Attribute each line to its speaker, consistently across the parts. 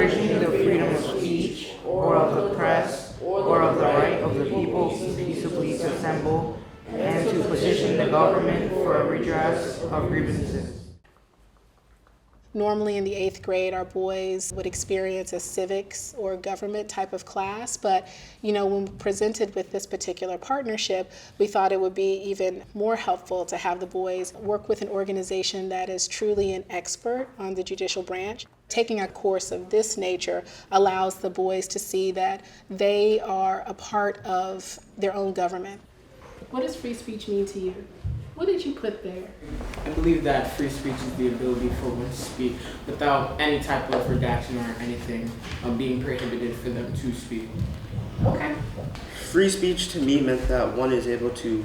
Speaker 1: infringing the freedom of speech, or of the press, or of the right of the people peaceably to assemble, and to petition the government for a redress of grievances.
Speaker 2: Normally in the 8th grade, our boys would experience a civics or government type of class, but when presented with this particular partnership, we thought it would be even more helpful to have the boys work with an organization that is truly an expert on the judicial branch. Taking a course of this nature allows the boys to see that they are a part of their own government. What does free speech mean to you? What did you put there?
Speaker 3: I believe that free speech is the ability for one to speak without any type of redaction or anything being prohibited for them to speak.
Speaker 2: Okay.
Speaker 4: Free speech to me meant that one is able to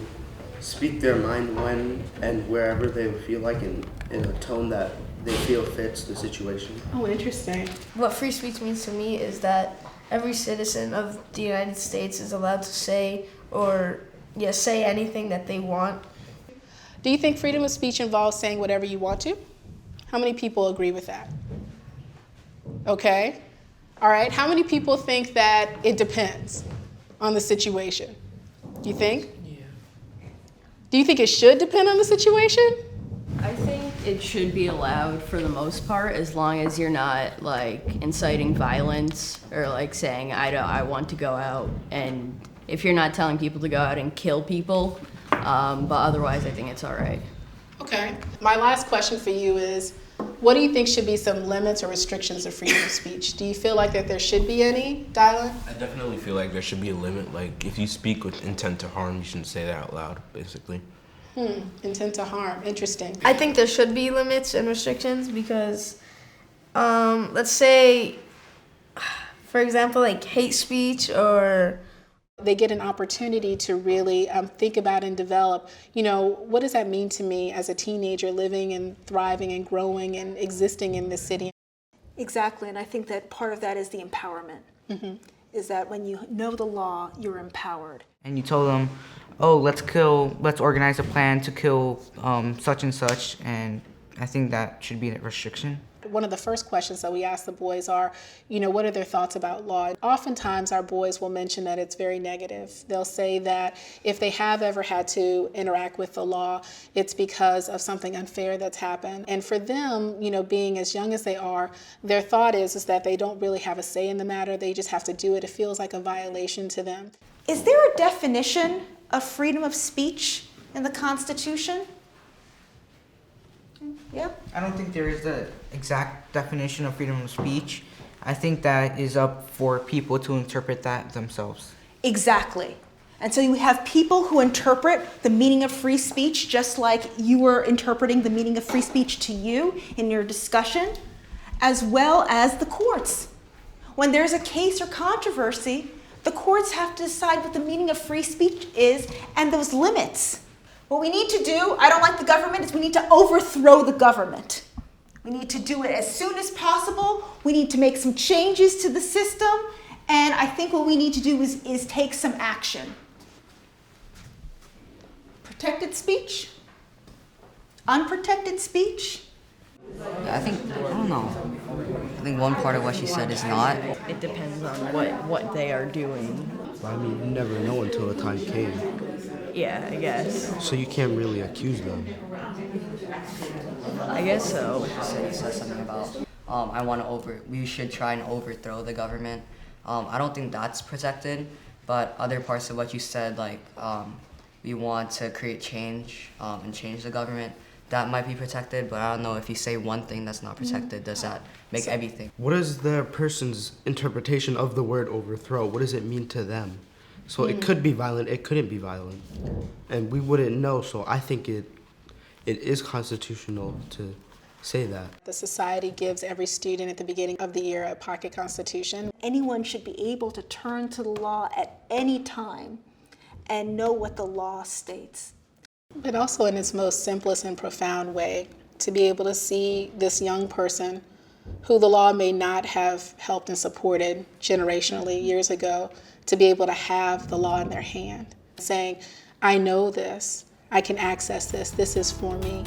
Speaker 4: speak their mind when and wherever they feel like in a tone that they feel fits the situation.
Speaker 2: Oh, interesting.
Speaker 5: What free speech means to me is that every citizen of the United States is allowed to say anything that they want.
Speaker 2: Do you think freedom of speech involves saying whatever you want to? How many people agree with that? Okay. All right. How many people think that it depends on the situation? Do you think?
Speaker 3: Yeah.
Speaker 2: Do you think it should depend on the situation?
Speaker 6: I think it should be allowed for the most part, as long as you're not inciting violence or saying I want to go out, and if you're not telling people to go out and kill people. But otherwise, I think it's all right.
Speaker 2: Okay. My last question for you is, what do you think should be some limits or restrictions of freedom of speech? Do you feel like that there should be any, Dylan?
Speaker 7: I definitely feel like there should be a limit. Like, if you speak with intent to harm, you shouldn't say that out loud, basically.
Speaker 2: Intent to harm. Interesting.
Speaker 5: I think there should be limits and restrictions because, let's say, for example, hate speech or...
Speaker 2: They get an opportunity to really think about and develop, what does that mean to me as a teenager living and thriving and growing and existing in this city?
Speaker 8: Exactly, and I think that part of that is the empowerment, is that when you know the law, you're empowered.
Speaker 1: And you told them, oh, let's organize a plan to kill such and such, and I think that should be a restriction.
Speaker 2: One of the first questions that we ask the boys are, what are their thoughts about law? Oftentimes our boys will mention that it's very negative. They'll say that if they have ever had to interact with the law, it's because of something unfair that's happened. And for them, being as young as they are, their thought is that they don't really have a say in the matter. They just have to do it. It feels like a violation to them.
Speaker 8: Is there a definition of freedom of speech in the Constitution? Yeah.
Speaker 1: I don't think there is an exact definition of freedom of speech. I think that is up for people to interpret that themselves.
Speaker 8: Exactly. And so you have people who interpret the meaning of free speech just like you were interpreting the meaning of free speech to you in your discussion, as well as the courts. When there's a case or controversy, the courts have to decide what the meaning of free speech is and those limits. What we need to do, I don't like the government, is we need to overthrow the government. We need to do it as soon as possible. We need to make some changes to the system. And I think what we need to do is take some action. Protected speech? Unprotected speech?
Speaker 9: I don't know. I think one part of what she said is not.
Speaker 6: It depends on what they are doing.
Speaker 4: I mean, you never know until the time came.
Speaker 6: Yeah, I guess.
Speaker 4: So you can't really accuse them.
Speaker 6: I guess so.
Speaker 9: She said something about we should try and overthrow the government. I don't think that's protected, but other parts of what you said, we want to create change and change the government, that might be protected, but I don't know if you say one thing that's not protected, does that make everything?
Speaker 4: What is the person's interpretation of the word overthrow? What does it mean to them? So it could be violent, it couldn't be violent. And we wouldn't know, so I think it is constitutional to say that.
Speaker 2: The society gives every student at the beginning of the year a pocket constitution.
Speaker 8: Anyone should be able to turn to the law at any time and know what the law states.
Speaker 2: But also in its most simplest and profound way, to be able to see this young person who the law may not have helped and supported generationally years ago, to be able to have the law in their hand, saying, I know this, I can access this is for me.